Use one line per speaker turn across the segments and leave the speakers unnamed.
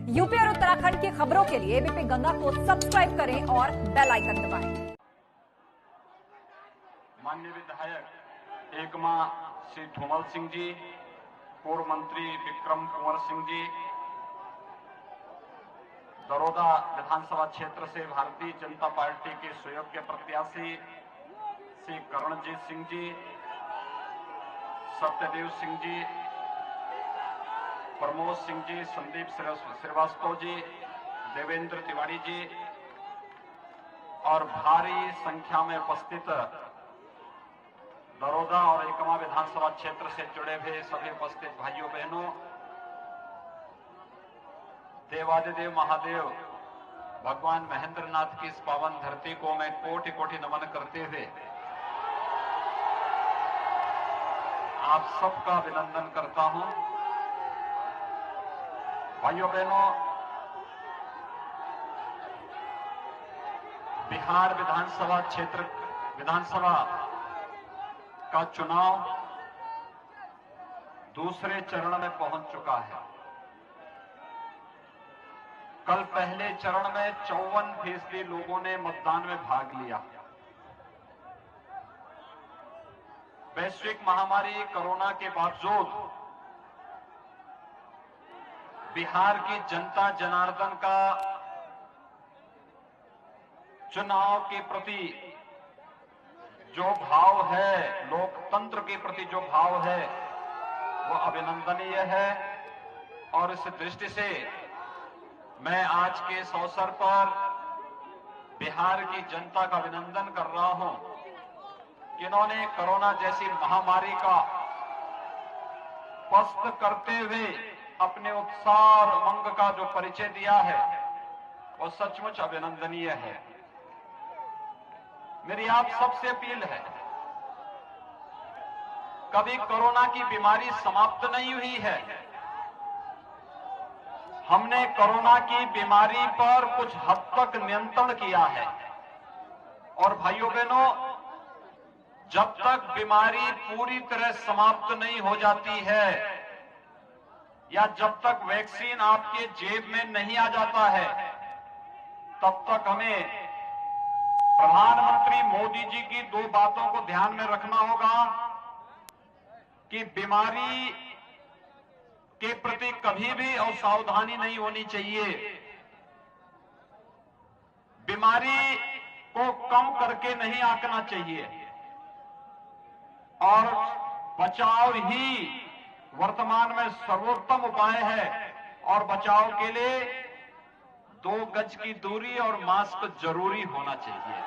UP और उत्तराखंड की खबरों के लिए एबीपी गंगा को सब्सक्राइब करें और बेल आइकन दबाएं।
माननीय विधायक एकमा श्री धूमल सिंह जी, पूर्व मंत्री विक्रम कुंवर सिंह जी, दरोदा विधानसभा क्षेत्र से भारतीय जनता पार्टी के सुयोग्य प्रत्याशी श्री करणजीत सिंह जी, सत्यदेव सिंह जी, प्रमोद सिंह जी, संदीप श्रीवास्तव जी, देवेंद्र तिवारी जी और भारी संख्या में उपस्थित दरोदा और एकमा विधानसभा क्षेत्र से जुड़े हुए सभी उपस्थित भाइयों बहनों, देवादिदेव महादेव भगवान महेंद्र नाथ की इस पावन धरती को मैं कोटि कोटि नमन करते हुए आप सबका अभिनंदन करता हूं। भाइयों बहनों, बिहार विधानसभा का चुनाव दूसरे चरण में पहुंच चुका है। कल पहले चरण में 54% लोगों ने मतदान में भाग लिया। वैश्विक महामारी कोरोना के बावजूद बिहार की जनता जनार्दन का चुनाव के प्रति जो भाव है, लोकतंत्र के प्रति जो भाव है, वो अभिनंदनीय है। और इस दृष्टि से मैं आज के इस अवसर पर बिहार की जनता का अभिनंदन कर रहा हूं कि इन्होंने कोरोना जैसी महामारी का पस्त करते हुए अपने उत्साह और उमंग का जो परिचय दिया है वो सचमुच अभिनंदनीय है। मेरी आप सबसे अपील है, कभी कोरोना की बीमारी समाप्त नहीं हुई है। हमने कोरोना की बीमारी पर कुछ हद तक नियंत्रण किया है। और भाइयों बहनों, जब तक बीमारी पूरी तरह समाप्त नहीं हो जाती है या जब तक वैक्सीन आपके जेब में नहीं आ जाता है, तब तक हमें प्रधानमंत्री मोदी जी की 2 बातों को ध्यान में रखना होगा कि बीमारी के प्रति कभी भी असावधानी नहीं होनी चाहिए। बीमारी को कम करके नहीं आंकना चाहिए और बचाव ही वर्तमान में सर्वोत्तम उपाय है। और बचाव के लिए 2 गज की दूरी और मास्क जरूरी होना चाहिए।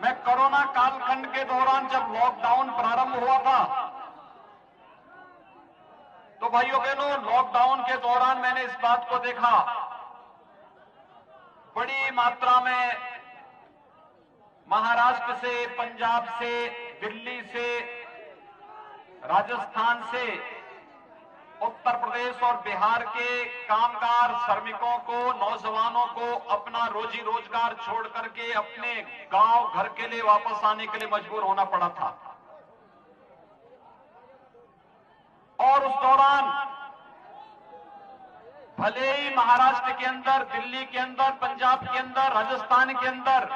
मैं कोरोना कालखंड के दौरान जब लॉकडाउन प्रारंभ हुआ था, तो भाइयों बहनों, लॉकडाउन के दौरान मैंने इस बात को देखा, बड़ी मात्रा में महाराष्ट्र से, पंजाब से, दिल्ली से, राजस्थान से, उत्तर प्रदेश और बिहार के कामगार श्रमिकों को, नौजवानों को अपना रोजी रोजगार छोड़ करके अपने गांव घर के लिए वापस आने के लिए मजबूर होना पड़ा था। और उस दौरान भले ही महाराष्ट्र के अंदर, दिल्ली के अंदर, पंजाब के अंदर, राजस्थान के अंदर,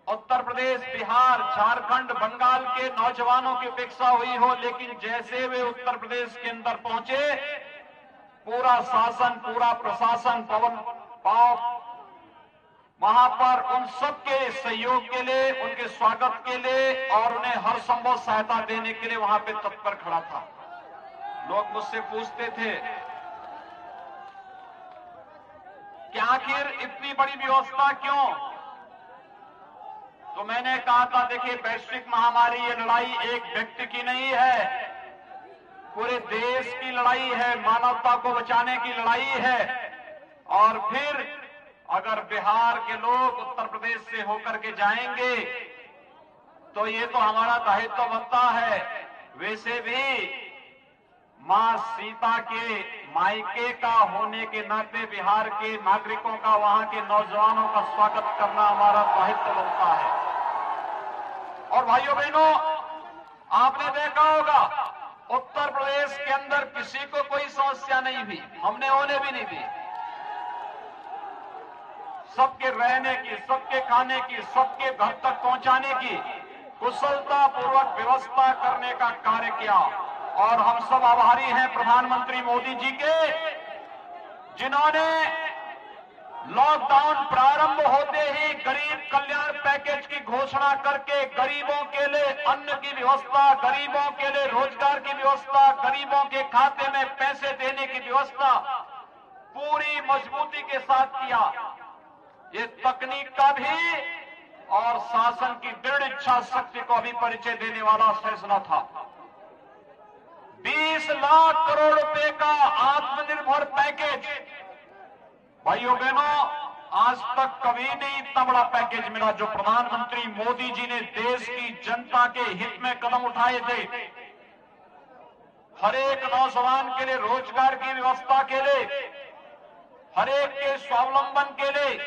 उत्तर प्रदेश, बिहार, झारखंड, बंगाल के नौजवानों की उपेक्षा हुई हो, लेकिन जैसे वे उत्तर प्रदेश के अंदर पहुंचे, पूरा शासन, पूरा प्रशासन वहां पर उन सबके सहयोग के लिए, उनके स्वागत के लिए और उन्हें हर संभव सहायता देने के लिए वहां पे तत्पर खड़ा था। लोग मुझसे पूछते थे कि आखिर इतनी बड़ी व्यवस्था क्यों? तो मैंने कहा था, देखिए, वैश्विक महामारी, ये लड़ाई एक व्यक्ति की नहीं है, पूरे देश की लड़ाई है, मानवता को बचाने की लड़ाई है। और फिर अगर बिहार के लोग उत्तर प्रदेश से होकर के जाएंगे तो ये तो हमारा दायित्व बनता है। वैसे भी मां सीता के मायके का होने के नाते बिहार के नागरिकों का, वहां के नौजवानों का स्वागत करना हमारा दायित्व बनता है। और भाइयों बहनों, आपने देखा होगा उत्तर प्रदेश के अंदर किसी को कोई समस्या नहीं हुई, हमने होने भी नहीं दी। सबके रहने की, सबके खाने की, सबके घर तक पहुंचाने की कुशलता पूर्वक व्यवस्था करने का कार्य किया। और हम सब आभारी हैं प्रधानमंत्री मोदी जी के, जिन्होंने लॉकडाउन प्रारंभ होते ही गरीब कल्याण पैकेज की घोषणा करके गरीबों के लिए अन्न की व्यवस्था, गरीबों के लिए रोजगार की व्यवस्था, गरीबों के खाते में पैसे देने की व्यवस्था पूरी मजबूती के साथ किया। ये तकनीक का भी और शासन की दृढ़ इच्छा शक्ति को भी परिचय देने वाला फैसला था। 20 लाख करोड़ रुपए का आत्मनिर्भर पैकेज, भाइयों बहनों, आज तक कभी नहीं इतना बड़ा पैकेज मिला जो प्रधानमंत्री मोदी जी ने देश की जनता के हित में कदम उठाए थे। हर एक नौजवान के लिए रोजगार की व्यवस्था के लिए, हर एक के स्वावलंबन के लिए,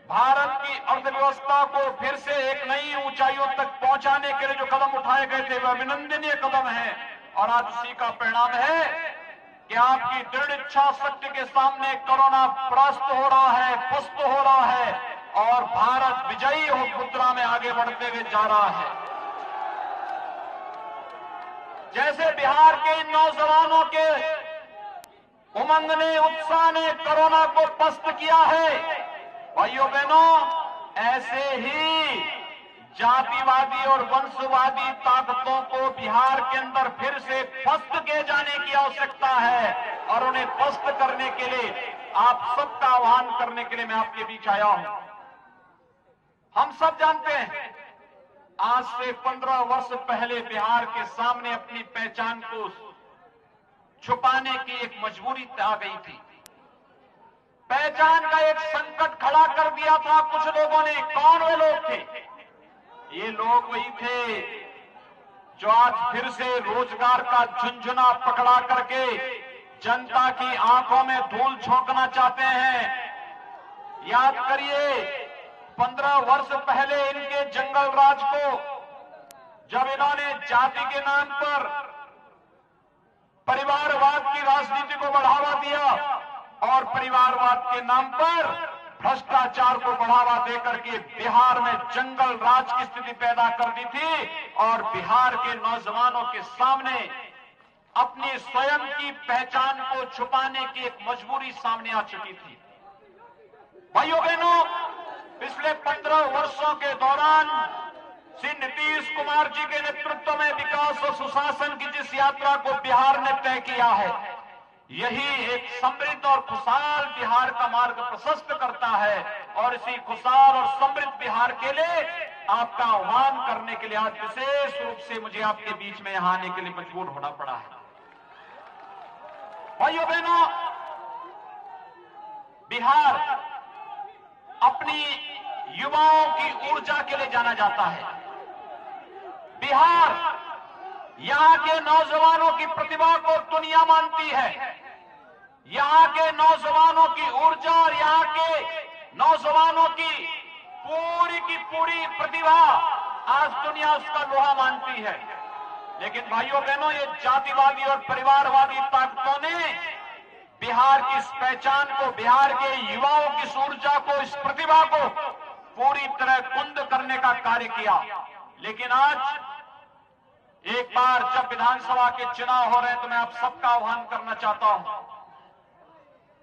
भारत की अर्थव्यवस्था को फिर से एक नई ऊंचाइयों तक पहुंचाने के लिए जो कदम उठाए गए थे वह अभिनंदनीय कदम है। और आज उसी का परिणाम है कि आपकी दृढ़ इच्छा शक्ति के सामने कोरोना परास्त हो रहा है, पुष्ट हो रहा है और भारत विजयी हो मुद्रा में आगे बढ़ते हुए जा रहा है। जैसे बिहार के इन नौजवानों के उमंग ने, उत्साह ने कोरोना को पस्त किया है, भाइयों बहनों, ऐसे ही जातिवादी और वंशवादी ताकतों को बिहार के अंदर फिर से पस्त किए जाने की आवश्यकता है। और उन्हें पस्त करने के लिए, आप सबका आह्वान करने के लिए मैं आपके बीच आया हूं। हम सब जानते हैं आज से 15 वर्ष पहले बिहार के सामने अपनी पहचान को छुपाने की एक मजबूरी आ गई थी। पहचान का एक संकट खड़ा कर दिया था कुछ लोगों ने। कौन वे लोग थे? ये लोग वही थे जो आज फिर से रोजगार का झुंझुना पकड़ा करके जनता की आंखों में धूल झोंकना चाहते हैं। याद करिए, 15 वर्ष पहले इनके जंगल राज को जब इन्होंने जाति के नाम पर परिवारवाद की राजनीति को बढ़ावा दिया और परिवारवाद के नाम पर भ्रष्टाचार को बढ़ावा देकर के बिहार में जंगल राज की स्थिति पैदा कर दी थी और बिहार के नौजवानों के सामने अपनी स्वयं की पहचान को छुपाने की एक मजबूरी सामने आ चुकी थी। भाइयों बहनों, पिछले 15 वर्षों के दौरान श्री नीतीश कुमार जी के नेतृत्व में विकास और सुशासन की जिस यात्रा को बिहार ने तय किया है, यही एक समृद्ध और खुशहाल बिहार का मार्ग प्रशस्त करता है। और इसी खुशहाल और समृद्ध बिहार के लिए आपका आह्वान करने के लिए आज विशेष रूप से मुझे आपके बीच में यहां आने के लिए मजबूर होना पड़ा है। भाइयों बहनों, बिहार अपनी युवाओं की ऊर्जा के लिए जाना जाता है। बिहार यहां के नौजवानों की प्रतिभा को दुनिया मानती है। यहां के नौजवानों की ऊर्जा और यहां के नौजवानों की पूरी प्रतिभा आज दुनिया उसका लोहा मानती है। लेकिन भाइयों बहनों, ये जातिवादी और परिवारवादी ताकतों ने बिहार की इस पहचान को, बिहार के युवाओं की इस ऊर्जा को, इस प्रतिभा को पूरी तरह कुंद करने का कार्य किया। लेकिन आज एक बार जब विधानसभा के चुनाव हो रहे हैं तो मैं आप सबका आह्वान करना चाहता हूं।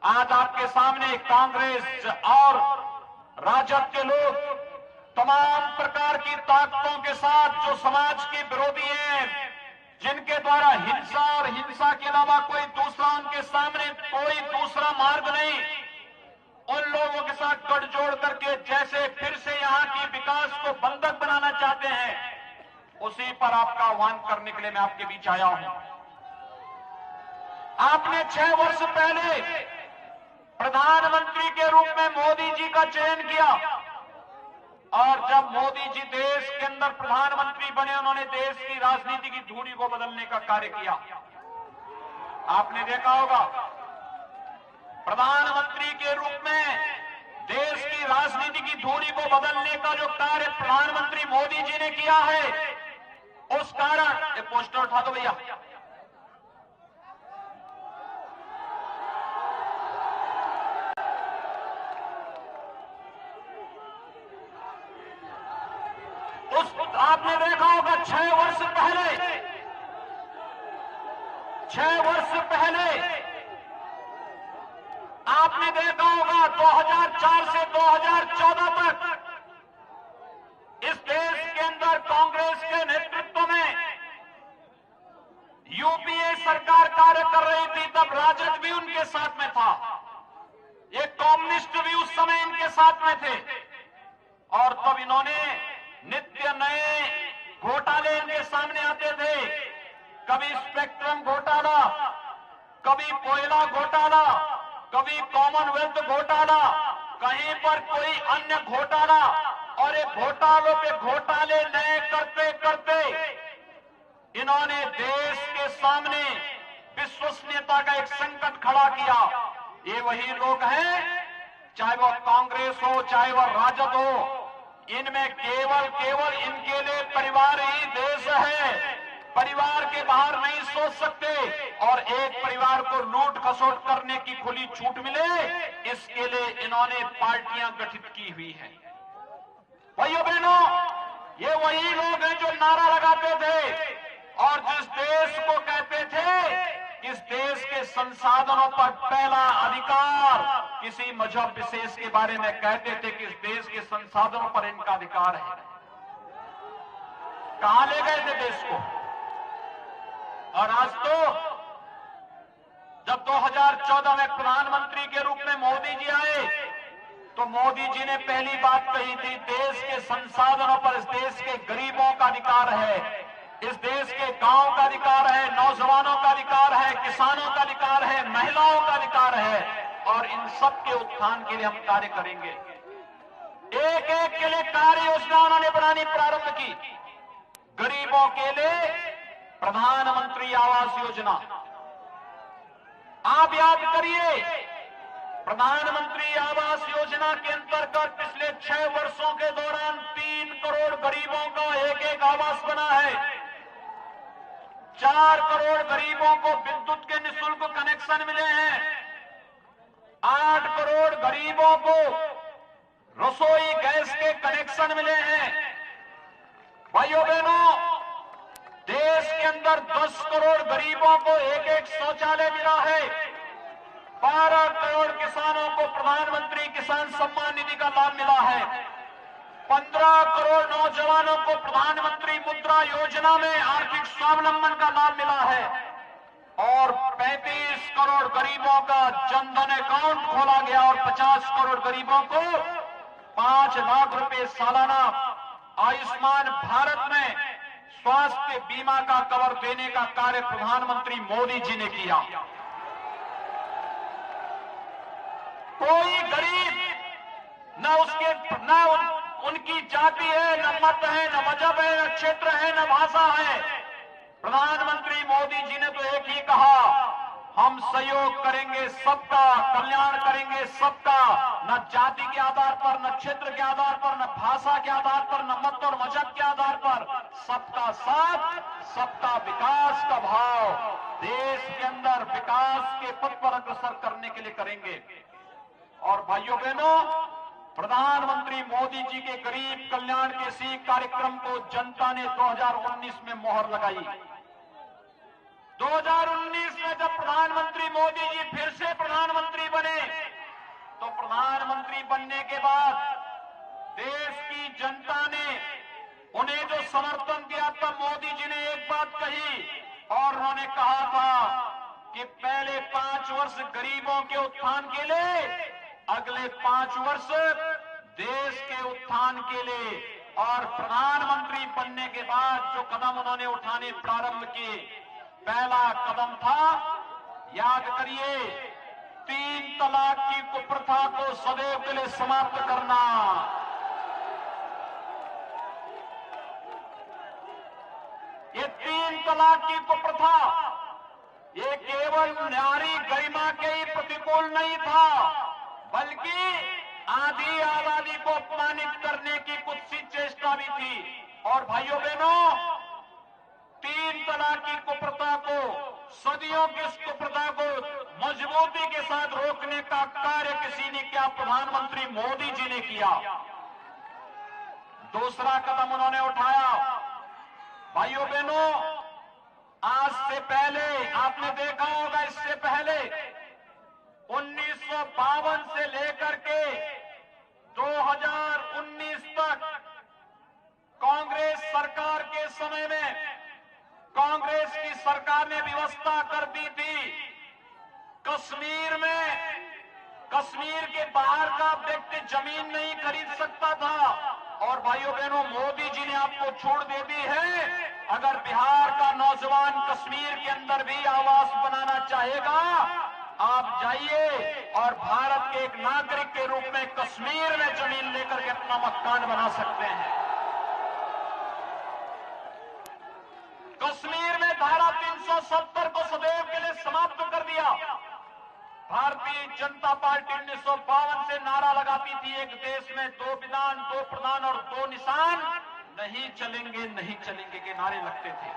आज आपके सामने कांग्रेस और राजद के लोग तमाम प्रकार की ताकतों के साथ जो समाज के विरोधी हैं, जिनके द्वारा हिंसा और हिंसा के अलावा कोई दूसरा उनके सामने कोई दूसरा मार्ग नहीं, उन लोगों के साथ गठजोड़ करके जैसे फिर से यहां की विकास को बंधक बनाना चाहते हैं, उसी पर आपका आह्वान करने के लिए मैं आपके बीच आया हूं। आपने 6 वर्ष पहले प्रधानमंत्री के रूप में मोदी जी का चयन किया और जब मोदी जी देश के अंदर प्रधानमंत्री बने, उन्होंने देश की राजनीति की धुरी को बदलने का कार्य किया। आपने देखा होगा, प्रधानमंत्री के रूप में देश की राजनीति की धुरी को बदलने का जो कार्य प्रधानमंत्री मोदी जी ने किया है, उस कारण ये पोस्टर उठा दो भैया। आपने देखा होगा 6 वर्ष पहले आपने देखा होगा 2004 से 2014 तक इस देश के अंदर कांग्रेस के नेतृत्व में यूपीए सरकार कार्य कर रही थी, तब राजद भी उनके साथ में था, ये कम्युनिस्ट भी उस समय इनके साथ में थे, और तब इन्होंने नित्य नए घोटाले इनके सामने आते थे। कभी स्पेक्ट्रम घोटाला, कभी कोयला घोटाला, कभी कॉमनवेल्थ घोटाला, कहीं पर कोई अन्य घोटाला, और ये घोटालों पे घोटाले नए करते करते इन्होंने देश के सामने विश्वसनीयता का एक संकट खड़ा किया। ये वही लोग हैं, चाहे वो कांग्रेस हो चाहे वो राजद हो, इनमें केवल इनके लिए परिवार ही देश है, परिवार के बाहर नहीं सोच सकते, और एक परिवार को लूट खसोट करने की खुली छूट मिले, इसके लिए इन्होंने पार्टियां गठित की हुई हैं। भाइयों बहनों, ये वही लोग हैं जो नारा लगाते थे और जिस देश को कहते थे इस देश के संसाधनों पर पहला अधिकार किसी मजहब विशेष के बारे में कहते थे कि इस देश के संसाधनों पर इनका अधिकार है। कहां ले गए थे देश को? और आज तो जब 2014 में प्रधानमंत्री के रूप में मोदी जी आए, तो मोदी जी ने पहली बात कही थी, देश के संसाधनों पर इस देश के गरीबों का अधिकार है, इस देश के गांव का अधिकार है, नौजवानों का अधिकार है, किसानों का अधिकार है, महिलाओं का अधिकार है, और इन सब के उत्थान के लिए हम कार्य करेंगे। एक एक के लिए कार्य योजना उन्होंने बनानी प्रारंभ की। गरीबों के लिए प्रधानमंत्री आवास योजना, आप याद करिए, प्रधानमंत्री आवास योजना के अंतर्गत पिछले 6 वर्षों के दौरान 3 करोड़ गरीबों का एक आवास बना है। 4 करोड़ गरीबों को विद्युत के निःशुल्क कनेक्शन मिले हैं। 8 करोड़ गरीबों को रसोई गैस के कनेक्शन मिले हैं। भाइयों बहनों, देश के अंदर 10 करोड़ गरीबों को एक शौचालय मिला है। 12 करोड़ किसानों को प्रधानमंत्री किसान सम्मान निधि का लाभ मिला है। 15 करोड़ नौजवानों को प्रधानमंत्री मुद्रा योजना में आर्थिक स्वावलंबन का लाभ मिला है, और 35 करोड़ गरीबों का जनधन अकाउंट खोला गया, और 50 करोड़ गरीबों को 5 लाख रुपए सालाना आयुष्मान भारत में स्वास्थ्य बीमा का कवर देने का कार्य प्रधानमंत्री मोदी जी ने किया। कोई गरीब न उनकी जाति है, न मत है, न मजहब है, न क्षेत्र है, न भाषा है। प्रधानमंत्री मोदी जी ने तो एक ही कहा, हम सहयोग करेंगे सबका, कल्याण करेंगे सबका, न जाति के आधार पर, न क्षेत्र के आधार पर, न भाषा के आधार पर, न मत और मजहब के आधार पर, सबका साथ, सबका विकास का भाव देश के अंदर विकास के पथ पर अग्रसर करने के लिए करेंगे। और भाइयों बहनों, प्रधानमंत्री मोदी जी के गरीब कल्याण के इसी कार्यक्रम को जनता ने 2019 में मोहर लगाई। 2019 में जब प्रधानमंत्री मोदी जी फिर से प्रधानमंत्री बने, तो प्रधानमंत्री बनने के बाद देश की जनता ने उन्हें जो समर्थन दिया, तब मोदी जी ने एक बात कही, और उन्होंने कहा था कि पहले 5 वर्ष गरीबों के उत्थान के लिए, अगले 5 वर्ष देश के उत्थान के लिए। और प्रधानमंत्री बनने के बाद जो कदम उन्होंने उठाने प्रारंभ किए, पहला कदम था, याद करिए, 3 तलाक की कुप्रथा को सदैव के लिए समाप्त करना। ये 3 तलाक की कुप्रथा, ये केवल नारी गरिमा के ही प्रतिकूल नहीं था, बल्कि आधी आबादी को अपमानित करने की कुत्सित चेष्टा भी थी। और भाइयों बहनों, की कुप्रथा को, सदियों की इस कुप्रथा को मजबूती के साथ रोकने का कार्य किसी ने किया, प्रधानमंत्री मोदी जी ने किया। दूसरा कदम उन्होंने उठाया। भाइयों बहनों, आज से पहले आपने देखा होगा, इससे पहले 1952 से लेकर के 2019 तक कांग्रेस सरकार के समय में कांग्रेस की सरकार ने व्यवस्था कर दी थी, कश्मीर के बाहर का व्यक्ति जमीन नहीं खरीद सकता था। और भाइयों बहनों, मोदी जी ने आपको छूट दे दी है। अगर बिहार का नौजवान कश्मीर के अंदर भी आवास बनाना चाहेगा, आप जाइए और भारत के एक नागरिक के रूप में कश्मीर में जमीन लेकर के अपना मकान बना सकते हैं। कश्मीर में धारा 370 को सदैव के लिए समाप्त कर दिया। भारतीय जनता पार्टी 1952 से नारा लगाती थी, एक देश में 2 विधान, 2 प्रधान और 2 निशान, नहीं चलेंगे नहीं चलेंगे के नारे लगते थे।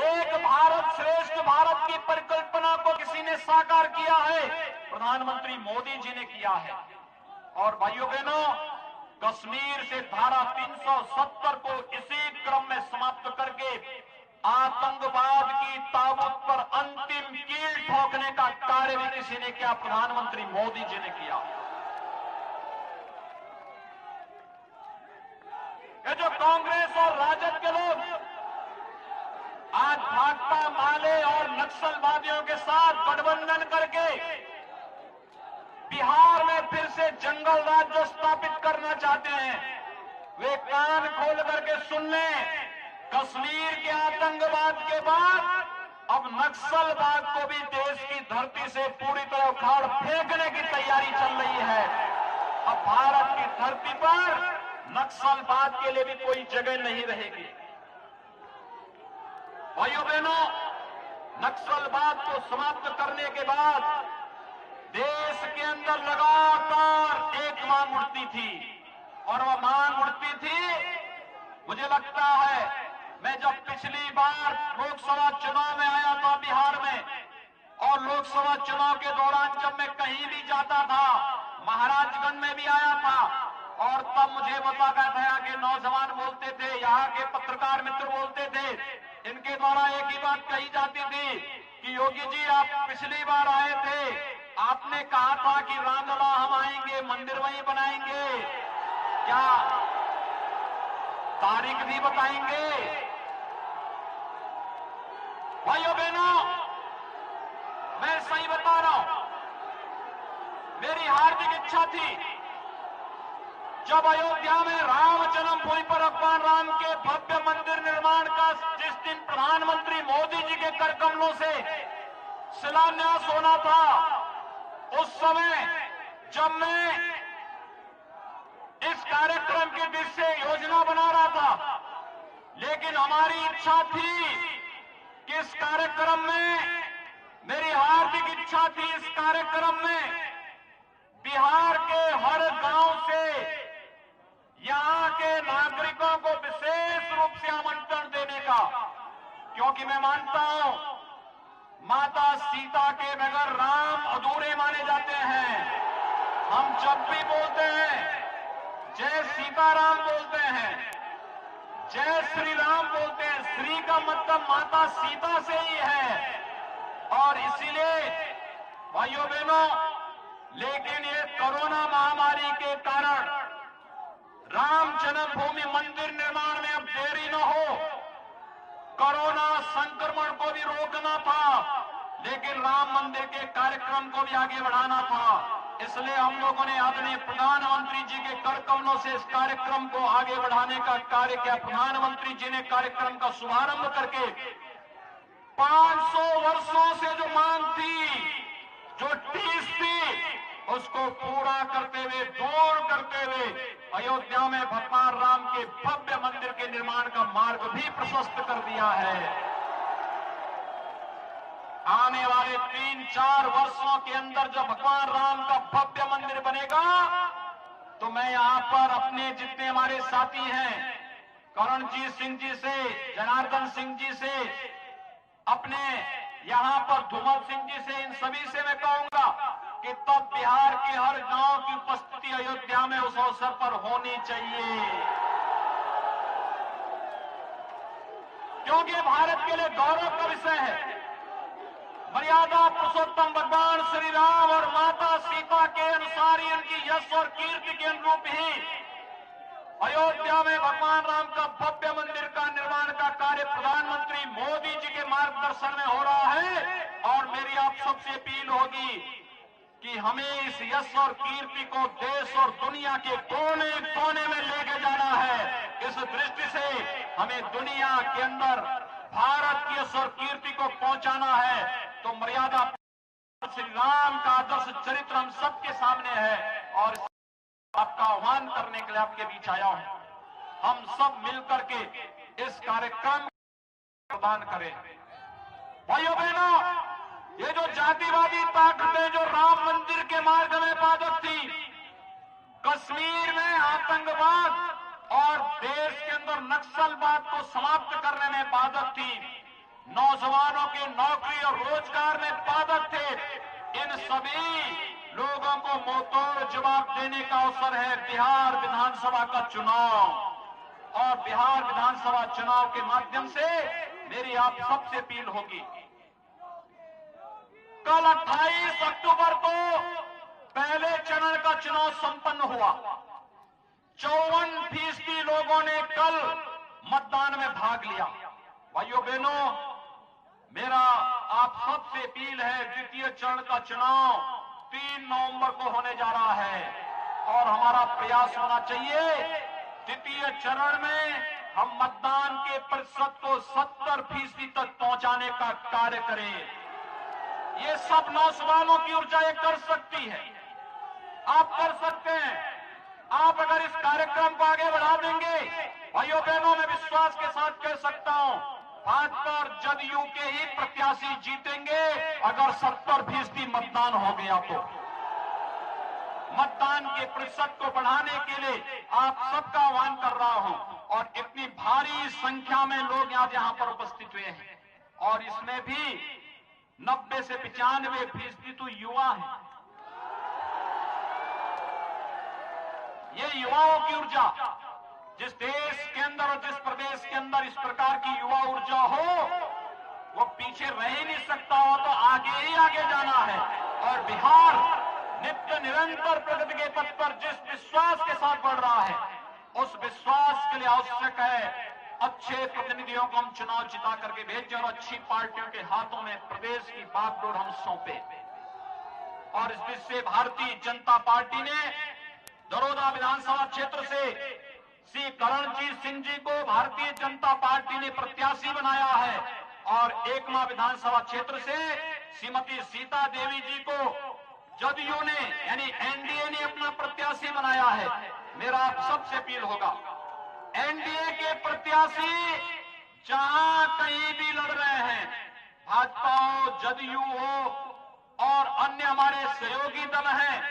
एक भारत श्रेष्ठ भारत की परिकल्पना को किसी ने साकार किया है, प्रधानमंत्री मोदी जी ने किया है। और भाइयों बहनों, कश्मीर से धारा 370 को इसी क्रम में समाप्त करके आतंकवाद की ताबूत पर अंतिम कील ठोकने का कार्य भी किसी ने किया, प्रधानमंत्री मोदी जी ने किया। ये जो कांग्रेस और राजद के लोग आज भाकपा माले और नक्सलवादियों के साथ गठबंधन करके बिहार में फिर से जंगल राज्य स्थापित करना चाहते हैं, वे कान खोल करके सुन लें। कश्मीर के आतंकवाद के बाद अब नक्सलवाद को भी देश की धरती से पूरी तरह उखाड़ फेंकने की तैयारी चल रही है। अब भारत की धरती पर नक्सलवाद के लिए भी कोई जगह नहीं रहेगी। भाइयों बहनों, नक्सलवाद को समाप्त करने के बाद देश के अंदर लगातार एक मांग उठती थी, और वह मांग उठती थी, मुझे लगता है मैं जब पिछली बार लोकसभा चुनाव में आया था बिहार में, और लोकसभा चुनाव के दौरान जब मैं कहीं भी जाता था, महाराजगंज में भी आया था, और तब मुझे बताया गया कि नौजवान बोलते थे, यहाँ के पत्रकार मित्र बोलते थे, इनके द्वारा एक ही बात कही जाती थी कि योगी जी आप पिछली बार आए थे, आपने कहा था कि रामलला हम आएंगे, मंदिर वहीं बनाएंगे, क्या तारीख भी बताएंगे? भाइयों बहनों, मैं सही बता रहा हूं, मेरी हार्दिक इच्छा थी जब अयोध्या में राम जन्मभूमि पर भगवान राम के भव्य मंदिर निर्माण का जिस दिन प्रधानमंत्री मोदी जी के कर कमलों से शिलान्यास होना था, उस समय जब मैं इस कार्यक्रम की दिशा योजना बना रहा था, लेकिन हमारी इच्छा थी कि इस कार्यक्रम में, मेरी हार्दिक इच्छा थी इस कार्यक्रम में बिहार के हर गांव से यहां के नागरिकों को विशेष रूप से आमंत्रण देने का, क्योंकि मैं मानता हूं माता सीता के बगैर राम अधूरे माने जाते हैं। हम जब भी बोलते हैं जय सीताराम बोलते हैं, जय श्री राम बोलते हैं, श्री का मतलब माता सीता से ही है। और इसीलिए भाइयों बहनों, लेकिन ये कोरोना महामारी के कारण राम जन्मभूमि मंदिर निर्माण में अब देरी न हो, कोरोना संक्रमण को भी रोकना था, लेकिन राम मंदिर के कार्यक्रम को भी आगे बढ़ाना था। इसलिए हम लोगों ने आदरणीय प्रधानमंत्री जी के कर कमलों से इस कार्यक्रम को आगे बढ़ाने का कार्य किया। प्रधानमंत्री जी ने कार्यक्रम का शुभारंभ करके 500 वर्षों से जो मांग थी, जो टीस थी, उसको पूरा करते हुए, दूर करते हुए अयोध्या में भगवान राम के भव्य मंदिर के निर्माण का मार्ग भी प्रशस्त कर दिया है। आने वाले 3-4 वर्षों के अंदर जब भगवान राम का भव्य मंदिर बनेगा, तो मैं यहां पर अपने जितने हमारे साथी हैं करणजीत सिंह जी से, जनार्दन सिंह जी से, अपने यहां पर धूमल सिंह जी से, इन सभी से मैं कहूंगा कि तब बिहार के हर गांव की उपस्थिति अयोध्या में उस अवसर पर होनी चाहिए, क्योंकि भारत के लिए गौरव का विषय है। मर्यादा पुरुषोत्तम भगवान श्री राम और माता सीता के अनुसार ही, उनकी यश और कीर्ति के अनुरूप ही अयोध्या में भगवान राम का भव्य मंदिर का निर्माण का कार्य प्रधानमंत्री मोदी जी के मार्गदर्शन में हो रहा है। और मेरी आप सबसे अपील होगी कि हमें इस यश और कीर्ति को देश और दुनिया के कोने कोने में लेके जाना है। इस दृष्टि से हमें दुनिया के अंदर भारत की यश और कीर्ति को पहुंचाना है। तो मर्यादा श्री राम का आदर्श चरित्र हम सबके सामने है और आपका आह्वान करने के लिए आपके बीच आया हूं। हम सब मिलकर के इस कार्यक्रम प्रदान करें। भाइयों बहनों, ये जो जातिवादी ताकतें जो राम मंदिर के मार्ग में बाधक थी, कश्मीर में आतंकवाद और देश के अंदर नक्सलवाद को समाप्त करने में बाधक थी, नौजवानों के नौकरी और रोजगार में बाधक थे, इन सभी लोगों को मुंहतोड़ जवाब देने का अवसर है बिहार विधानसभा का चुनाव। और बिहार विधानसभा चुनाव के माध्यम से मेरी आप सबसे अपील होगी, कल 28 अक्टूबर को पहले चरण का चुनाव संपन्न हुआ। 54% लोगों ने कल मतदान में भाग लिया। भाइयों बहनों, मेरा आप सबसे अपील है, द्वितीय चरण का चुनाव 3 नवंबर को होने जा रहा है और हमारा प्रयास होना चाहिए द्वितीय चरण में हम मतदान के प्रतिशत को 70% तक पहुंचाने का कार्य करें। ये सब नौजवानों की ऊर्जा ये कर सकती है, आप कर सकते हैं। आप अगर इस कार्यक्रम को आगे बढ़ा देंगे, भाइयों बहनों, मैं विश्वास के साथ कह सकता हूं, भाजपा और जदयू के ही प्रत्याशी जीतेंगे अगर 70% मतदान हो गया तो। मतदान के प्रतिशत को बढ़ाने के लिए आप सबका आह्वान कर रहा हूं और इतनी भारी संख्या में लोग आज यहां पर उपस्थित हुए हैं और इसमें भी 90 से 95% तो युवा हैं। ये युवाओं की ऊर्जा, जिस देश के अंदर और जिस प्रदेश के अंदर इस प्रकार की युवा ऊर्जा हो, वो पीछे रह ही नहीं सकता, हो तो आगे ही आगे जाना है। और बिहार नित्य निरंतर प्रगति के पथ पर जिस विश्वास के साथ बढ़ रहा है, उस विश्वास के लिए आवश्यक है अच्छे प्रतिनिधियों को हम चुनाव जिता करके भेजें और अच्छी पार्टियों के हाथों में प्रदेश की बागडोर हम सौंपे। और इस दृष्टि से भारतीय जनता पार्टी ने दरोदा विधानसभा क्षेत्र से श्री करणजीत सिंह जी को भारतीय जनता पार्टी ने प्रत्याशी बनाया है और एकमा विधानसभा क्षेत्र से श्रीमती सीता देवी जी को जदयू ने यानी एनडीए ने अपना प्रत्याशी बनाया है। मेरा आप सबसे अपील होगा, एनडीए के प्रत्याशी जहां कहीं भी लड़ रहे हैं, भाजपा हो, जदयू हो और अन्य हमारे सहयोगी दल हैं,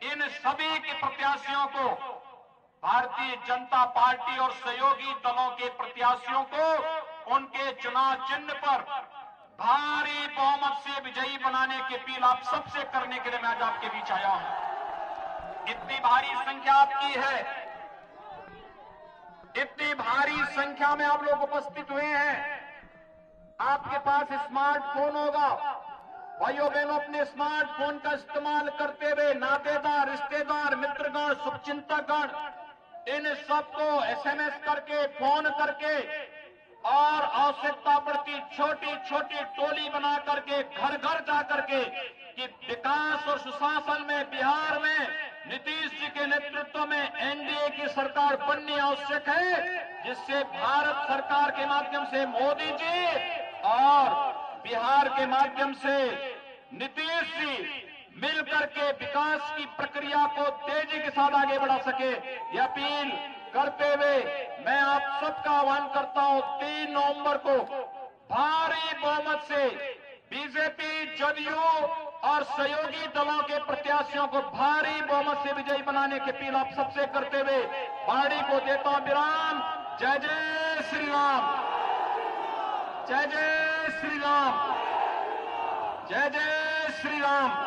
इन सभी के प्रत्याशियों को, भारतीय जनता पार्टी और सहयोगी दलों के प्रत्याशियों को उनके चुनाव चिन्ह पर भारी बहुमत से विजयी बनाने की अपील आप सबसे करने के लिए मैं आज आपके बीच आया हूं। इतनी भारी संख्या आपकी है, इतनी भारी संख्या में आप लोग उपस्थित हुए हैं। आपके पास स्मार्टफोन होगा, भाइयों बहनों, अपने स्मार्टफोन का इस्तेमाल करते हुए नातेदार, रिश्तेदार, मित्रगण, शुभचिंतकगण, इन सबको एसएमएस करके, फोन करके और आवश्यकता पड़ती छोटी छोटी टोली बना करके घर घर जा करके कि विकास और सुशासन में बिहार में नीतीश जी के नेतृत्व में एनडीए की सरकार बननी आवश्यक है, जिससे भारत सरकार के माध्यम से मोदी जी और बिहार के माध्यम से नीतीश जी मिलकर के विकास की प्रक्रिया को तेजी के साथ आगे बढ़ा सके। यह अपील करते हुए मैं आप सबका आह्वान करता हूं, 3 नवंबर को भारी बहुमत से बीजेपी, जदयू और सहयोगी दलों के प्रत्याशियों को भारी बहुमत से विजयी बनाने की अपील आप सबसे करते हुए वाणी को देता हूं विराम। जय जय श्री राम, जय जय श्री राम, जय जय श्री राम।